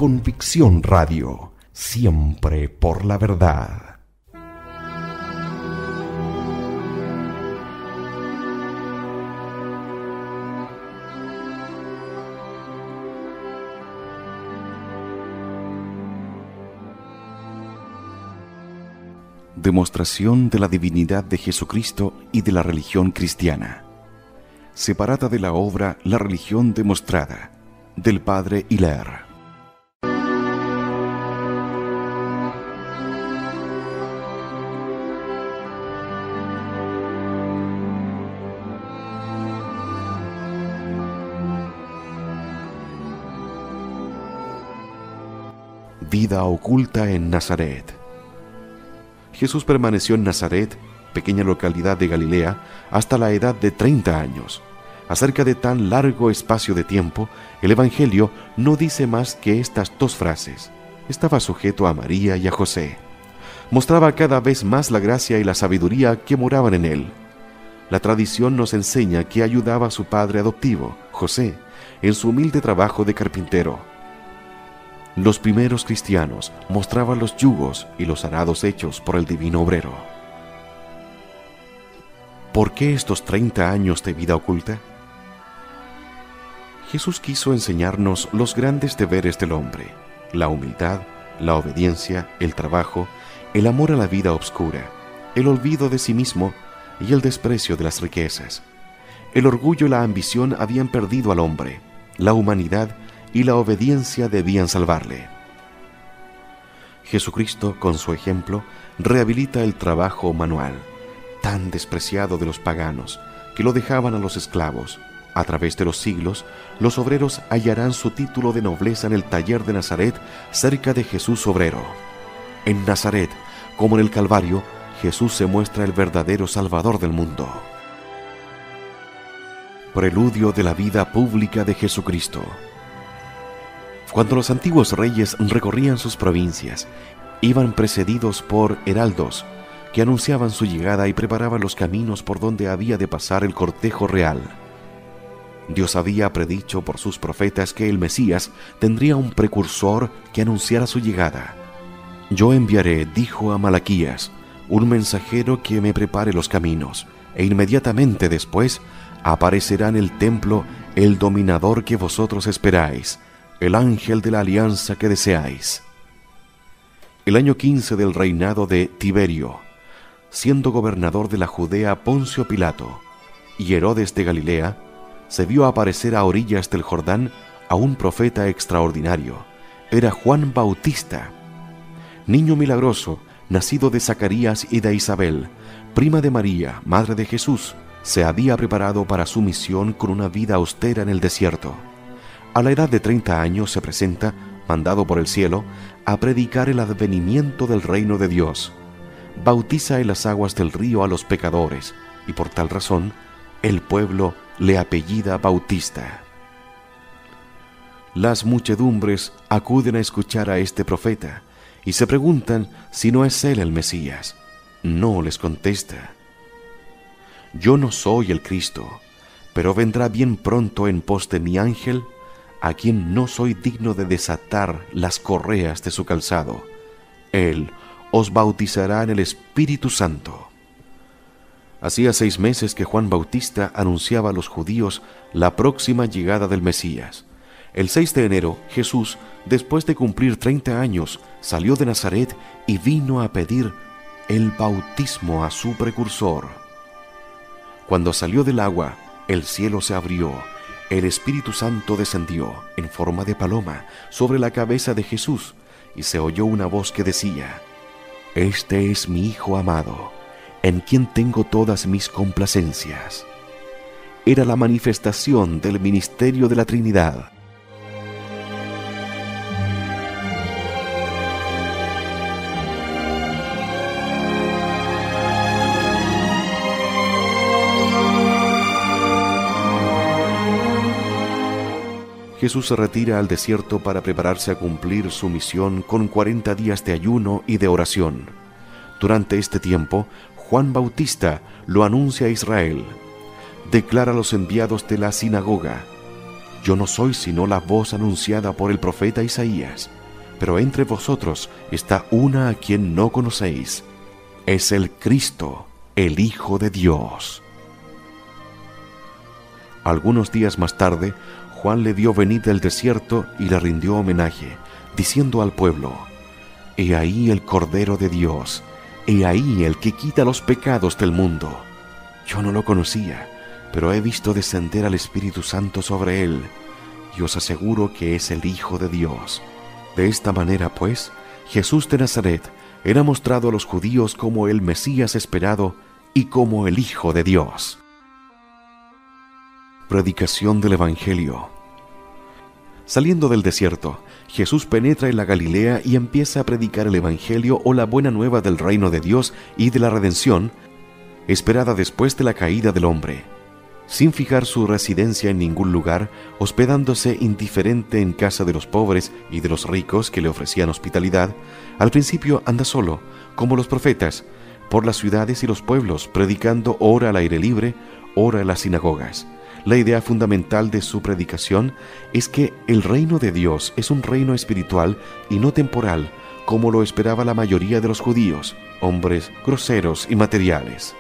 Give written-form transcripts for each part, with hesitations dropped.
Convicción Radio, siempre por la verdad. Demostración de la divinidad de Jesucristo y de la religión cristiana. Separada de la obra La religión demostrada, del padre Hilaire. Vida oculta en Nazaret. Jesús permaneció en Nazaret, pequeña localidad de Galilea, hasta la edad de 30 años. Acerca de tan largo espacio de tiempo, el Evangelio no dice más que estas dos frases. Estaba sujeto a María y a José. Mostraba cada vez más la gracia y la sabiduría que moraban en él. La tradición nos enseña que ayudaba a su padre adoptivo, José, en su humilde trabajo de carpintero. Los primeros cristianos mostraban los yugos y los arados hechos por el divino obrero. ¿Por qué estos 30 años de vida oculta? Jesús quiso enseñarnos los grandes deberes del hombre: la humildad, la obediencia, el trabajo, el amor a la vida obscura, el olvido de sí mismo y el desprecio de las riquezas. El orgullo y la ambición habían perdido al hombre. La humanidad y la obediencia debían salvarle. Jesucristo, con su ejemplo, rehabilita el trabajo manual, tan despreciado de los paganos, que lo dejaban a los esclavos. A través de los siglos, los obreros hallarán su título de nobleza en el taller de Nazaret, cerca de Jesús obrero. En Nazaret, como en el Calvario, Jesús se muestra el verdadero Salvador del mundo. Preludio de la vida pública de Jesucristo. Cuando los antiguos reyes recorrían sus provincias, iban precedidos por heraldos que anunciaban su llegada y preparaban los caminos por donde había de pasar el cortejo real. Dios había predicho por sus profetas que el Mesías tendría un precursor que anunciara su llegada. Yo enviaré, dijo a Malaquías, un mensajero que me prepare los caminos, e inmediatamente después aparecerá en el templo el dominador que vosotros esperáis, el ángel de la alianza que deseáis. El año 15 del reinado de Tiberio, siendo gobernador de la Judea Poncio Pilato y Herodes de Galilea, se vio aparecer a orillas del Jordán a un profeta extraordinario. Era Juan Bautista, niño milagroso, nacido de Zacarías y de Isabel, prima de María, madre de Jesús. Se había preparado para su misión con una vida austera en el desierto. A la edad de 30 años se presenta, mandado por el cielo, a predicar el advenimiento del reino de Dios. Bautiza en las aguas del río a los pecadores, y por tal razón, el pueblo le apellida Bautista. Las muchedumbres acuden a escuchar a este profeta, y se preguntan si no es él el Mesías. No les contesta. Yo no soy el Cristo, pero vendrá bien pronto en pos de mi ángel, a quien no soy digno de desatar las correas de su calzado. Él os bautizará en el Espíritu Santo. Hacía 6 meses que Juan Bautista anunciaba a los judíos la próxima llegada del Mesías. El 6 de enero, Jesús, después de cumplir 30 años, salió de Nazaret y vino a pedir el bautismo a su precursor. Cuando salió del agua, el cielo se abrió. El Espíritu Santo descendió en forma de paloma sobre la cabeza de Jesús, y se oyó una voz que decía: Este es mi Hijo amado, en quien tengo todas mis complacencias. Era la manifestación del ministerio de la Trinidad. Jesús se retira al desierto para prepararse a cumplir su misión con 40 días de ayuno y de oración. Durante este tiempo, Juan Bautista lo anuncia a Israel. Declara a los enviados de la sinagoga: Yo no soy sino la voz anunciada por el profeta Isaías, pero entre vosotros está una a quien no conocéis. Es el Cristo, el Hijo de Dios. Algunos días más tarde, Juan le vio venir del desierto y le rindió homenaje, diciendo al pueblo: He ahí el Cordero de Dios, he ahí el que quita los pecados del mundo. Yo no lo conocía, pero he visto descender al Espíritu Santo sobre él, y os aseguro que es el Hijo de Dios. De esta manera, pues, Jesús de Nazaret era mostrado a los judíos como el Mesías esperado y como el Hijo de Dios. Predicación del Evangelio. Saliendo del desierto, Jesús penetra en la Galilea y empieza a predicar el Evangelio o la buena nueva del reino de Dios y de la redención, esperada después de la caída del hombre. Sin fijar su residencia en ningún lugar, hospedándose indiferente en casa de los pobres y de los ricos que le ofrecían hospitalidad, al principio anda solo, como los profetas, por las ciudades y los pueblos, predicando ora al aire libre, ora en las sinagogas. La idea fundamental de su predicación es que el reino de Dios es un reino espiritual y no temporal, como lo esperaba la mayoría de los judíos, hombres groseros y materiales.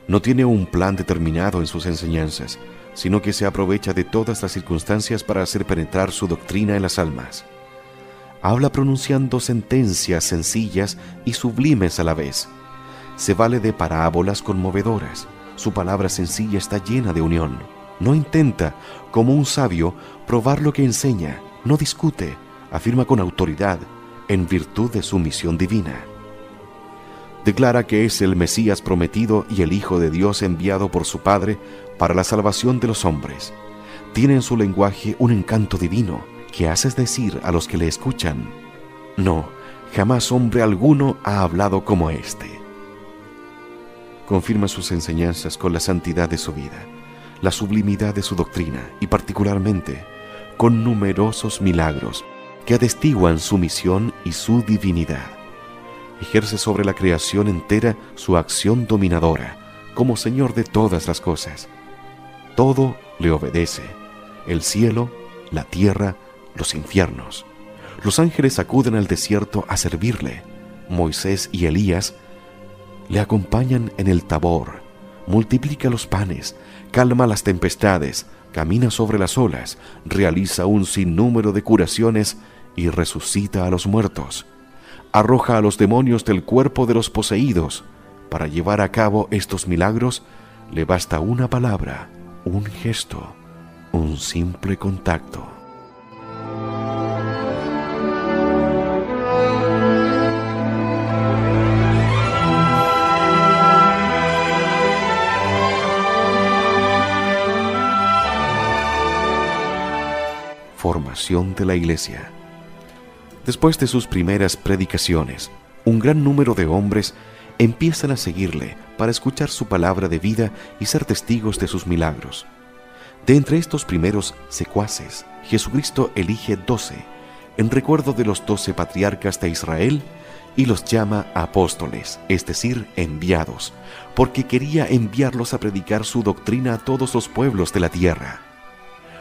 No tiene un plan determinado en sus enseñanzas, sino que se aprovecha de todas las circunstancias para hacer penetrar su doctrina en las almas. Habla pronunciando sentencias sencillas y sublimes a la vez. Se vale de parábolas conmovedoras. Su palabra sencilla está llena de unión. No intenta, como un sabio, probar lo que enseña. No discute, afirma con autoridad, en virtud de su misión divina. Declara que es el Mesías prometido y el Hijo de Dios enviado por su Padre para la salvación de los hombres. Tiene en su lenguaje un encanto divino que hace decir a los que le escuchan: no, jamás hombre alguno ha hablado como éste. Confirma sus enseñanzas con la santidad de su vida, la sublimidad de su doctrina y particularmente con numerosos milagros que atestiguan su misión y su divinidad. Ejerce sobre la creación entera su acción dominadora, como Señor de todas las cosas. Todo le obedece: el cielo, la tierra, los infiernos. Los ángeles acuden al desierto a servirle. Moisés y Elías le acompañan en el Tabor. Multiplica los panes, calma las tempestades, camina sobre las olas, realiza un sinnúmero de curaciones y resucita a los muertos. Arroja a los demonios del cuerpo de los poseídos. Para llevar a cabo estos milagros, le basta una palabra, un gesto, un simple contacto. Formación de la Iglesia. Después de sus primeras predicaciones, un gran número de hombres empiezan a seguirle para escuchar su palabra de vida y ser testigos de sus milagros. De entre estos primeros secuaces, Jesucristo elige 12, en recuerdo de los 12 patriarcas de Israel, y los llama apóstoles, es decir, enviados, porque quería enviarlos a predicar su doctrina a todos los pueblos de la tierra.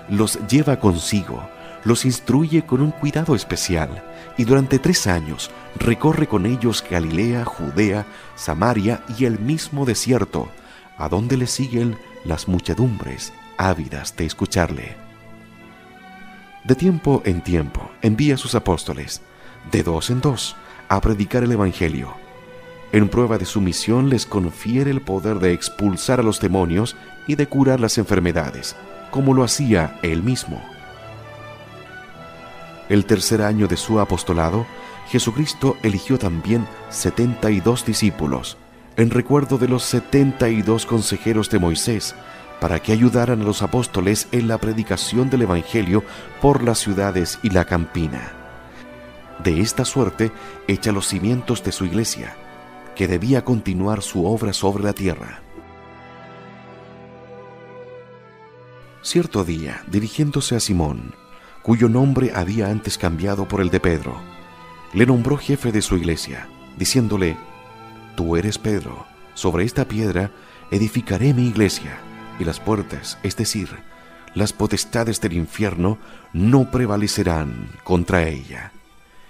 Los lleva consigo, los instruye con un cuidado especial, y durante 3 años recorre con ellos Galilea, Judea, Samaria y el mismo desierto, a donde le siguen las muchedumbres ávidas de escucharle. De tiempo en tiempo envía a sus apóstoles, de 2 en 2, a predicar el Evangelio. En prueba de su misión les confiere el poder de expulsar a los demonios y de curar las enfermedades, como lo hacía él mismo. El tercer año de su apostolado, Jesucristo eligió también 72 discípulos, en recuerdo de los 72 consejeros de Moisés, para que ayudaran a los apóstoles en la predicación del Evangelio por las ciudades y la campina. De esta suerte echa los cimientos de su iglesia, que debía continuar su obra sobre la tierra. Cierto día, dirigiéndose a Simón, cuyo nombre había antes cambiado por el de Pedro, le nombró jefe de su iglesia, diciéndole: Tú eres Pedro, sobre esta piedra edificaré mi iglesia, y las puertas, es decir, las potestades del infierno no prevalecerán contra ella.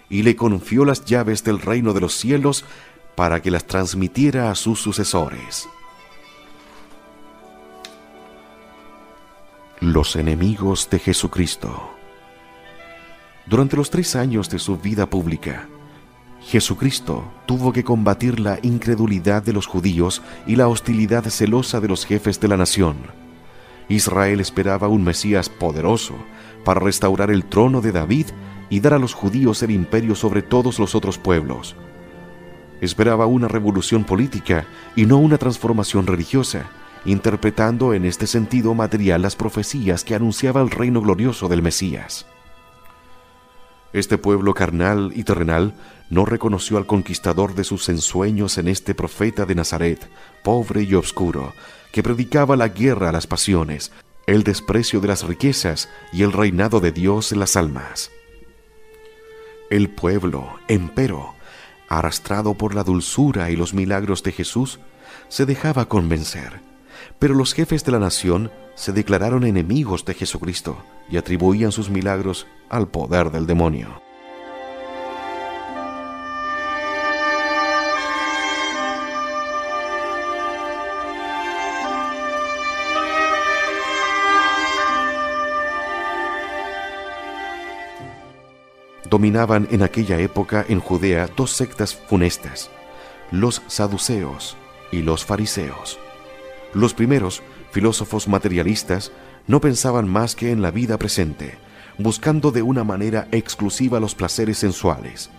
Y le confió las llaves del reino de los cielos para que las transmitiera a sus sucesores. Los enemigos de Jesucristo. Durante los 3 años de su vida pública, Jesucristo tuvo que combatir la incredulidad de los judíos y la hostilidad celosa de los jefes de la nación. Israel esperaba un Mesías poderoso para restaurar el trono de David y dar a los judíos el imperio sobre todos los otros pueblos. Esperaba una revolución política y no una transformación religiosa, interpretando en este sentido material las profecías que anunciaba el reino glorioso del Mesías. Este pueblo carnal y terrenal no reconoció al conquistador de sus ensueños en este profeta de Nazaret, pobre y obscuro, que predicaba la guerra a las pasiones, el desprecio de las riquezas y el reinado de Dios en las almas. El pueblo, empero, arrastrado por la dulzura y los milagros de Jesús, se dejaba convencer. Pero los jefes de la nación se declararon enemigos de Jesucristo y atribuían sus milagros al poder del demonio. Dominaban en aquella época en Judea 2 sectas funestas, los saduceos y los fariseos. Los primeros, filósofos materialistas, no pensaban más que en la vida presente, buscando de una manera exclusiva los placeres sensuales.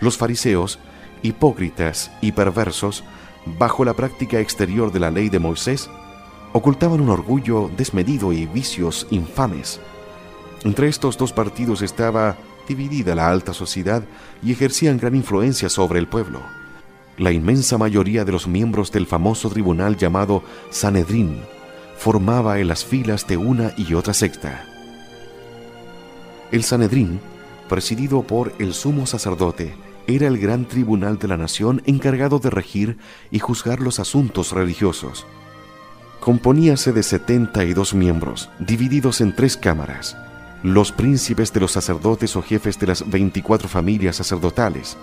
Los fariseos, hipócritas y perversos, bajo la práctica exterior de la ley de Moisés, ocultaban un orgullo desmedido y vicios infames. Entre estos 2 partidos estaba dividida la alta sociedad y ejercían gran influencia sobre el pueblo. La inmensa mayoría de los miembros del famoso tribunal llamado Sanedrín formaba en las filas de una y otra secta. El Sanedrín, presidido por el sumo sacerdote, era el gran tribunal de la nación encargado de regir y juzgar los asuntos religiosos. Componíase de 72 miembros, divididos en 3 cámaras: los príncipes de los sacerdotes o jefes de las 24 familias sacerdotales,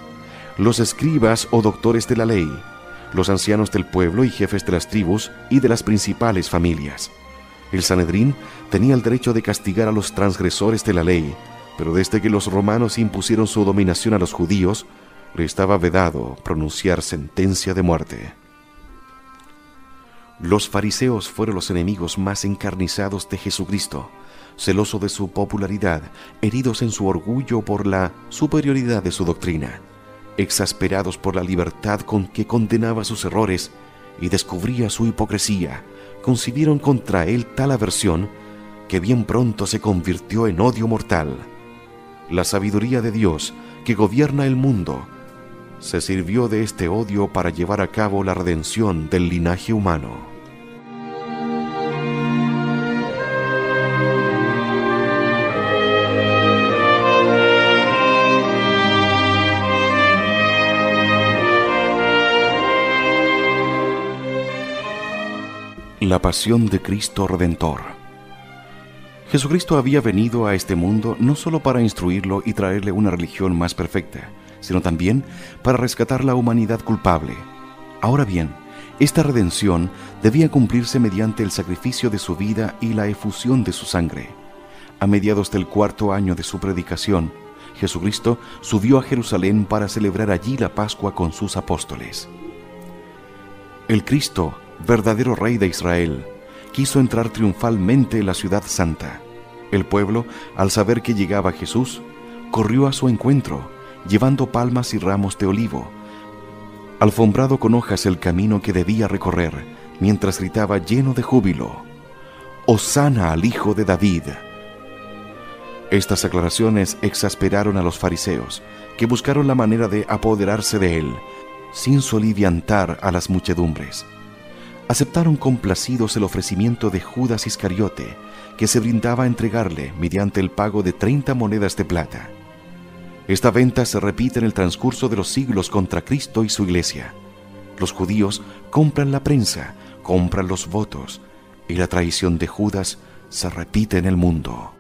los escribas o doctores de la ley, los ancianos del pueblo y jefes de las tribus y de las principales familias. El Sanedrín tenía el derecho de castigar a los transgresores de la ley, pero desde que los romanos impusieron su dominación a los judíos, le estaba vedado pronunciar sentencia de muerte. Los fariseos fueron los enemigos más encarnizados de Jesucristo, celoso de su popularidad, heridos en su orgullo por la superioridad de su doctrina, exasperados por la libertad con que condenaba sus errores y descubría su hipocresía, concibieron contra él tal aversión que bien pronto se convirtió en odio mortal. La sabiduría de Dios, que gobierna el mundo, se sirvió de este odio para llevar a cabo la redención del linaje humano. La pasión de Cristo Redentor. Jesucristo había venido a este mundo no solo para instruirlo y traerle una religión más perfecta, sino también para rescatar la humanidad culpable. Ahora bien, esta redención debía cumplirse mediante el sacrificio de su vida y la efusión de su sangre. A mediados del 4º año de su predicación, Jesucristo subió a Jerusalén para celebrar allí la Pascua con sus apóstoles. El Cristo, verdadero Rey de Israel, quiso entrar triunfalmente en la ciudad santa. El pueblo, al saber que llegaba Jesús, corrió a su encuentro, llevando palmas y ramos de olivo, alfombrado con hojas el camino que debía recorrer, mientras gritaba lleno de júbilo: «Hosana al Hijo de David». Estas aclaraciones exasperaron a los fariseos, que buscaron la manera de apoderarse de él, sin soliviantar a las muchedumbres. Aceptaron complacidos el ofrecimiento de Judas Iscariote, que se brindaba a entregarle mediante el pago de 30 monedas de plata. Esta venta se repite en el transcurso de los siglos contra Cristo y su iglesia. Los judíos compran la prensa, compran los votos, y la traición de Judas se repite en el mundo.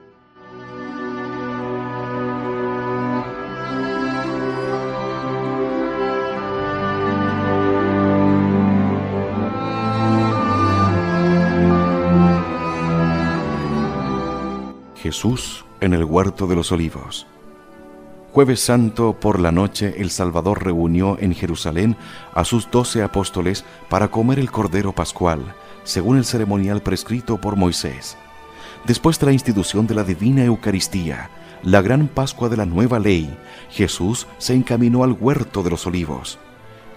Jesús en el huerto de los Olivos. Jueves Santo por la noche el Salvador reunió en Jerusalén a sus 12 apóstoles para comer el Cordero Pascual, según el ceremonial prescrito por Moisés. Después de la institución de la Divina Eucaristía, la gran Pascua de la Nueva Ley, Jesús se encaminó al huerto de los Olivos.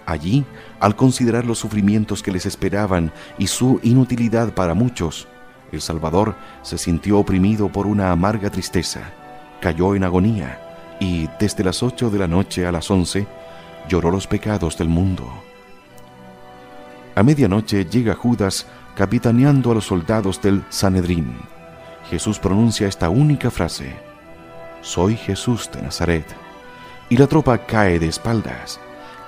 Allí, al considerar los sufrimientos que les esperaban y su inutilidad para muchos, el Salvador se sintió oprimido por una amarga tristeza, cayó en agonía y, desde las 8 de la noche a las 11, lloró los pecados del mundo. A medianoche llega Judas capitaneando a los soldados del Sanedrín. Jesús pronuncia esta única frase: «Soy Jesús de Nazaret», y la tropa cae de espaldas.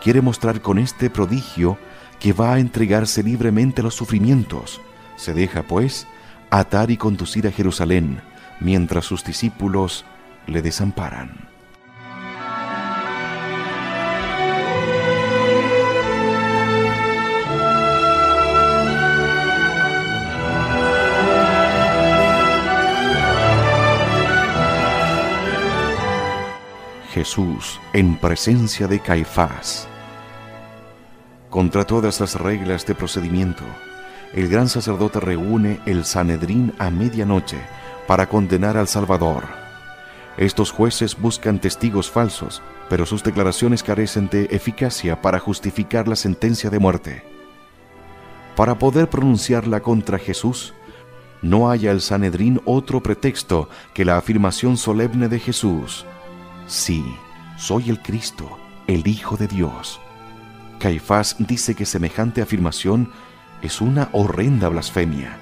Quiere mostrar con este prodigio que va a entregarse libremente a los sufrimientos. Se deja, pues, atar y conducir a Jerusalén, mientras sus discípulos le desamparan. Jesús en presencia de Caifás. Contra todas las reglas de procedimiento, el gran sacerdote reúne el Sanedrín a medianoche para condenar al Salvador. Estos jueces buscan testigos falsos, pero sus declaraciones carecen de eficacia para justificar la sentencia de muerte. Para poder pronunciarla contra Jesús, no haya el Sanedrín otro pretexto que la afirmación solemne de Jesús: «Sí, soy el Cristo, el Hijo de Dios». Caifás dice que semejante afirmación es una horrenda blasfemia.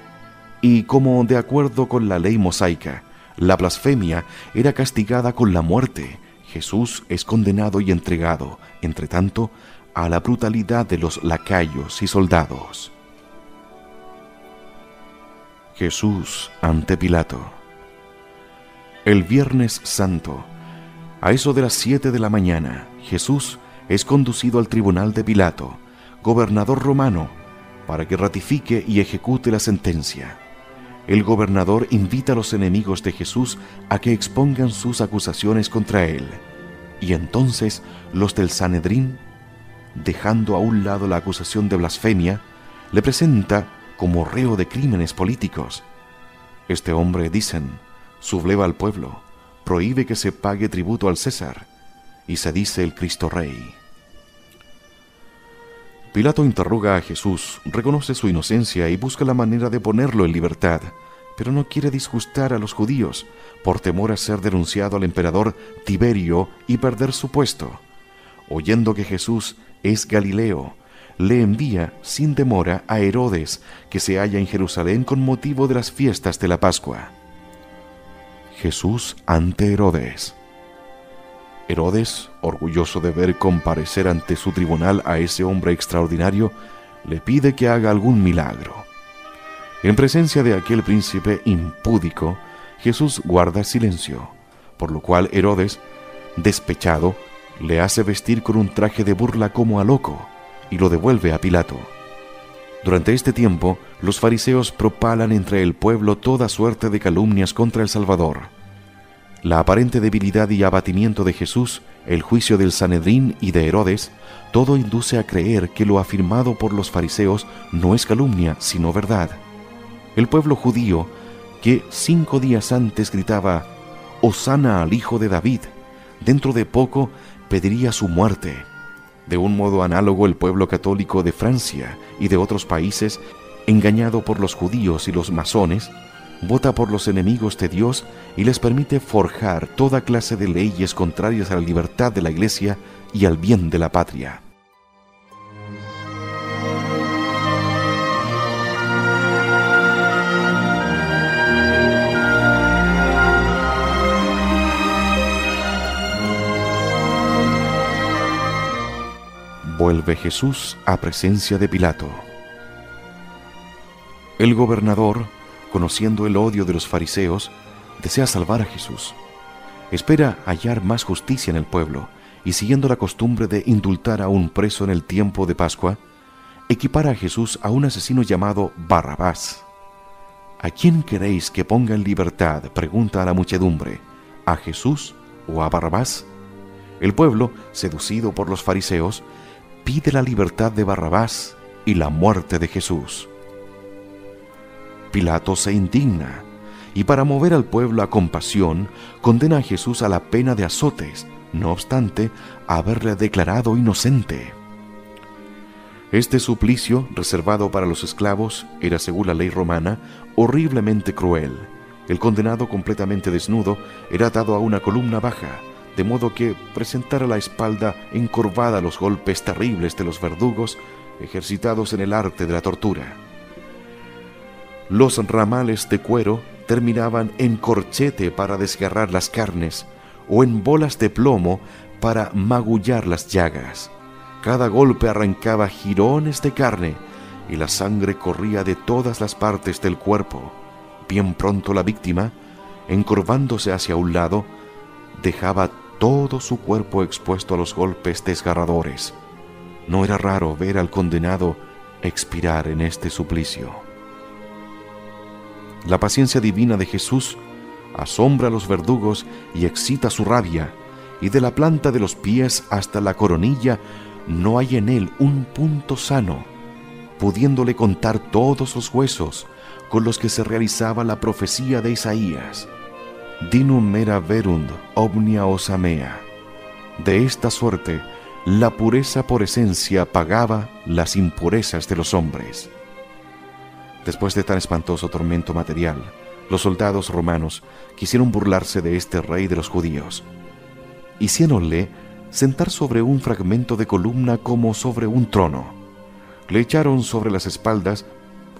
Y como de acuerdo con la ley mosaica, la blasfemia era castigada con la muerte, Jesús es condenado y entregado, entre tanto, a la brutalidad de los lacayos y soldados. Jesús ante Pilato. El Viernes Santo, a eso de las 7 de la mañana, Jesús es conducido al tribunal de Pilato, gobernador romano, para que ratifique y ejecute la sentencia. El gobernador invita a los enemigos de Jesús a que expongan sus acusaciones contra él, y entonces los del Sanedrín, dejando a un lado la acusación de blasfemia, le presenta como reo de crímenes políticos. Este hombre, dicen, subleva al pueblo, prohíbe que se pague tributo al César, y se dice el Cristo Rey. Pilato interroga a Jesús, reconoce su inocencia y busca la manera de ponerlo en libertad, pero no quiere disgustar a los judíos, por temor a ser denunciado al emperador Tiberio y perder su puesto. Oyendo que Jesús es Galileo, le envía sin demora a Herodes, que se halla en Jerusalén con motivo de las fiestas de la Pascua. Jesús ante Herodes. Herodes, orgulloso de ver comparecer ante su tribunal a ese hombre extraordinario, le pide que haga algún milagro. En presencia de aquel príncipe impúdico, Jesús guarda silencio, por lo cual Herodes, despechado, le hace vestir con un traje de burla como a loco y lo devuelve a Pilato. Durante este tiempo, los fariseos propalan entre el pueblo toda suerte de calumnias contra el Salvador. La aparente debilidad y abatimiento de Jesús, el juicio del Sanedrín y de Herodes, todo induce a creer que lo afirmado por los fariseos no es calumnia, sino verdad. El pueblo judío, que 5 días antes gritaba «Hosana al Hijo de David», dentro de poco pediría su muerte. De un modo análogo, el pueblo católico de Francia y de otros países, engañado por los judíos y los masones, vota por los enemigos de Dios y les permite forjar toda clase de leyes contrarias a la libertad de la Iglesia y al bien de la patria. Vuelve Jesús a presencia de Pilato. El gobernador, conociendo el odio de los fariseos, desea salvar a Jesús. Espera hallar más justicia en el pueblo y, siguiendo la costumbre de indultar a un preso en el tiempo de Pascua, equipara a Jesús a un asesino llamado Barrabás. ¿A quién queréis que ponga en libertad?, pregunta a la muchedumbre, ¿a Jesús o a Barrabás? El pueblo, seducido por los fariseos, pide la libertad de Barrabás y la muerte de Jesús. Pilato se indigna y, para mover al pueblo a compasión, condena a Jesús a la pena de azotes, no obstante haberle declarado inocente. Este suplicio, reservado para los esclavos, era, según la ley romana, horriblemente cruel. El condenado, completamente desnudo, era atado a una columna baja, de modo que presentara la espalda encorvada a los golpes terribles de los verdugos ejercitados en el arte de la tortura. Los ramales de cuero terminaban en corchete para desgarrar las carnes o en bolas de plomo para magullar las llagas. Cada golpe arrancaba jirones de carne y la sangre corría de todas las partes del cuerpo. Bien pronto la víctima, encorvándose hacia un lado, dejaba todo su cuerpo expuesto a los golpes desgarradores. No era raro ver al condenado expirar en este suplicio. La paciencia divina de Jesús asombra a los verdugos y excita su rabia, y de la planta de los pies hasta la coronilla no hay en él un punto sano, pudiéndole contar todos los huesos con los que se realizaba la profecía de Isaías. Dinum mera verunt omnia ossa mea. De esta suerte, la pureza por esencia pagaba las impurezas de los hombres. Después de tan espantoso tormento material, los soldados romanos quisieron burlarse de este rey de los judíos. Hiciéronle sentar sobre un fragmento de columna como sobre un trono. Le echaron sobre las espaldas,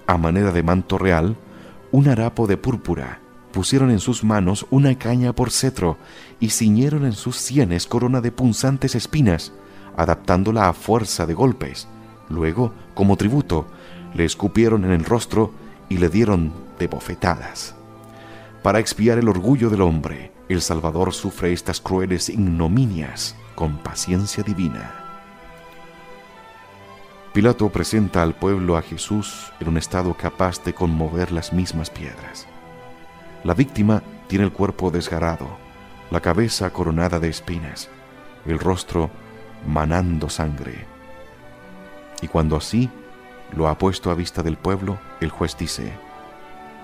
a manera de manto real, un harapo de púrpura, pusieron en sus manos una caña por cetro y ciñeron en sus sienes corona de punzantes espinas, adaptándola a fuerza de golpes. Luego, como tributo, le escupieron en el rostro y le dieron de bofetadas. Para expiar el orgullo del hombre, el Salvador sufre estas crueles ignominias con paciencia divina. Pilato presenta al pueblo a Jesús en un estado capaz de conmover las mismas piedras. La víctima tiene el cuerpo desgarrado, la cabeza coronada de espinas, el rostro manando sangre. Y cuando así lo ha puesto a vista del pueblo, el juez dice: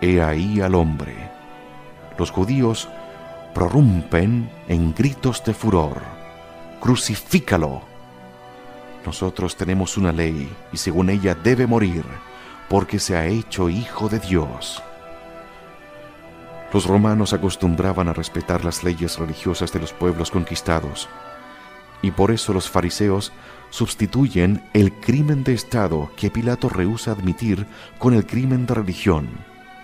«He ahí al hombre». Los judíos prorrumpen en gritos de furor: «¡Crucifícalo!». Nosotros tenemos una ley y según ella debe morir, porque se ha hecho hijo de Dios. Los romanos acostumbraban a respetar las leyes religiosas de los pueblos conquistados, y por eso los fariseos sustituyen el crimen de Estado que Pilato rehúsa admitir con el crimen de religión.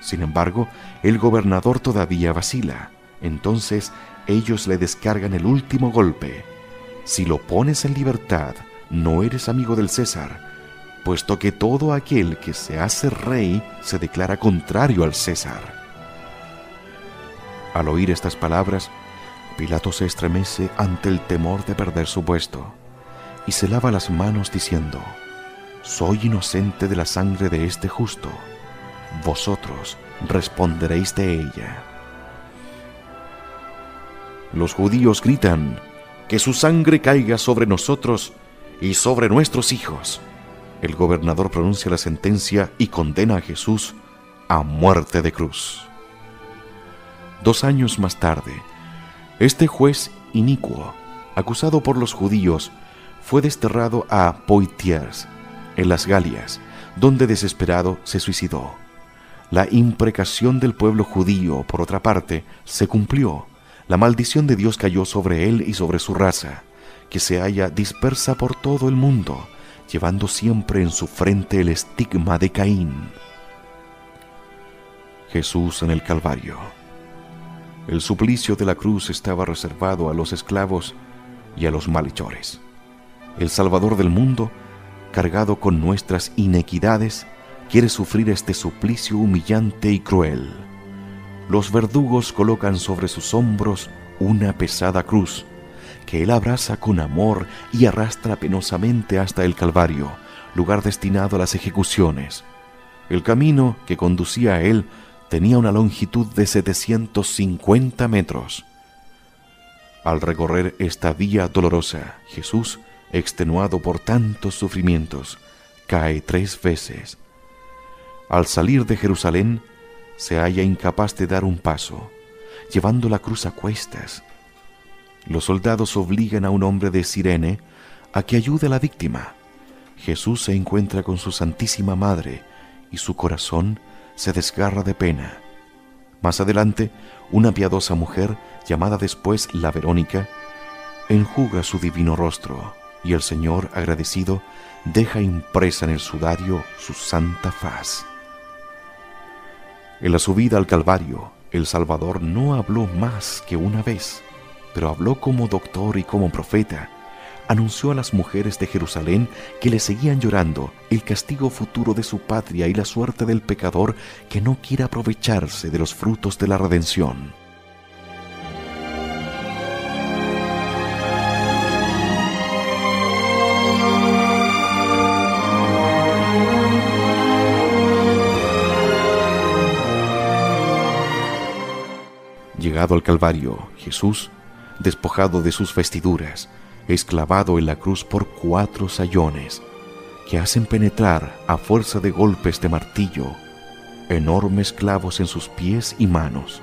Sin embargo, el gobernador todavía vacila. Entonces ellos le descargan el último golpe: «Si lo pones en libertad, no eres amigo del César, puesto que todo aquel que se hace rey se declara contrario al César». Al oír estas palabras, Pilato se estremece ante el temor de perder su puesto y se lava las manos diciendo: «Soy inocente de la sangre de este justo. Vosotros responderéis de ella». Los judíos gritan: «Que su sangre caiga sobre nosotros y sobre nuestros hijos». El gobernador pronuncia la sentencia y condena a Jesús a muerte de cruz. 2 años más tarde, este juez inicuo, acusado por los judíos, fue desterrado a Poitiers, en las Galias, donde desesperado se suicidó. La imprecación del pueblo judío, por otra parte, se cumplió. La maldición de Dios cayó sobre él y sobre su raza, que se halla dispersa por todo el mundo, llevando siempre en su frente el estigma de Caín. Jesús en el Calvario. El suplicio de la cruz estaba reservado a los esclavos y a los malhechores. El Salvador del mundo, cargado con nuestras inequidades, quiere sufrir este suplicio humillante y cruel. Los verdugos colocan sobre sus hombros una pesada cruz, que él abraza con amor y arrastra penosamente hasta el Calvario, lugar destinado a las ejecuciones. El camino que conducía a él tenía una longitud de 750 metros. Al recorrer esta vía dolorosa, Jesús, extenuado por tantos sufrimientos, cae 3 veces. Al salir de Jerusalén, se halla incapaz de dar un paso, llevando la cruz a cuestas. Los soldados obligan a un hombre de Cirene a que ayude a la víctima. Jesús se encuentra con su Santísima Madre y su corazón se desgarra de pena. Más adelante, una piadosa mujer, llamada después la Verónica, enjuga su divino rostro, y el Señor, agradecido, deja impresa en el sudario su santa faz. En la subida al Calvario, el Salvador no habló más que una vez, pero habló como doctor y como profeta. Anunció a las mujeres de Jerusalén que le seguían llorando el castigo futuro de su patria y la suerte del pecador que no quiere aprovecharse de los frutos de la redención. Llegado al Calvario, Jesús, despojado de sus vestiduras, es clavado en la cruz por 4 sayones, que hacen penetrar, a fuerza de golpes de martillo, enormes clavos en sus pies y manos.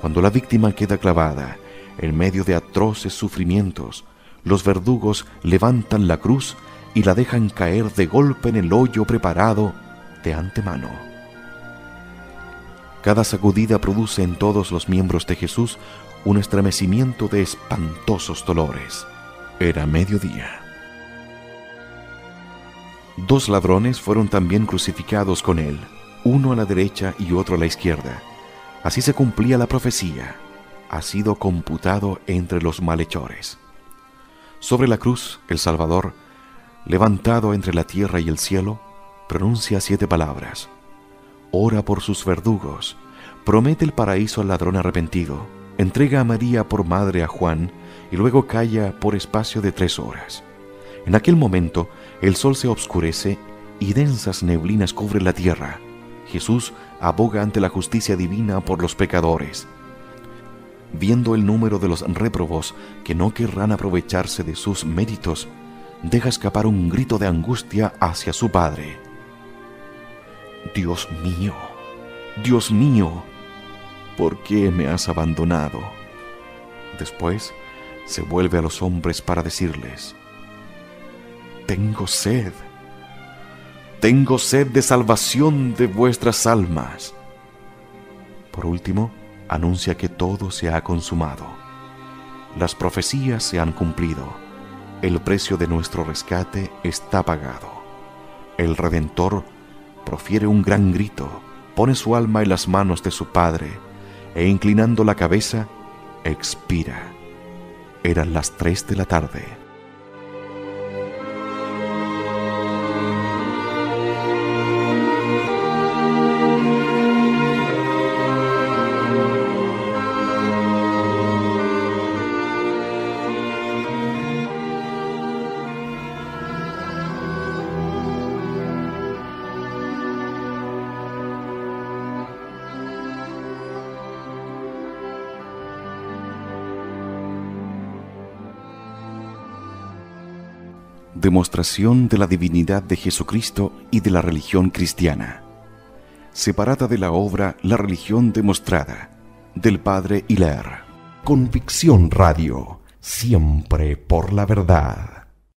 Cuando la víctima queda clavada, en medio de atroces sufrimientos, los verdugos levantan la cruz y la dejan caer de golpe en el hoyo preparado de antemano. Cada sacudida produce en todos los miembros de Jesús un estremecimiento de espantosos dolores. Era mediodía. 2 ladrones fueron también crucificados con él, uno a la derecha y otro a la izquierda. Así se cumplía la profecía: ha sido computado entre los malhechores. Sobre la cruz, el Salvador, levantado entre la tierra y el cielo, pronuncia 7 palabras. Ora por sus verdugos, promete el paraíso al ladrón arrepentido, entrega a María por madre a Juan y luego calla por espacio de 3 horas. En aquel momento el sol se obscurece y densas neblinas cubren la tierra. Jesús aboga ante la justicia divina por los pecadores. Viendo el número de los réprobos que no querrán aprovecharse de sus méritos, deja escapar un grito de angustia hacia su Padre. Dios mío, ¿por qué me has abandonado? Después se vuelve a los hombres para decirles: tengo sed de salvación de vuestras almas. Por último, anuncia que todo se ha consumado. Las profecías se han cumplido. El precio de nuestro rescate está pagado. El Redentor profiere un gran grito, pone su alma en las manos de su Padre e inclinando la cabeza, expira. Eran las 3 de la tarde. Demostración de la divinidad de Jesucristo y de la religión cristiana. Separada de la obra La religión demostrada, del padre Hilaire. Convicción Radio, siempre por la verdad.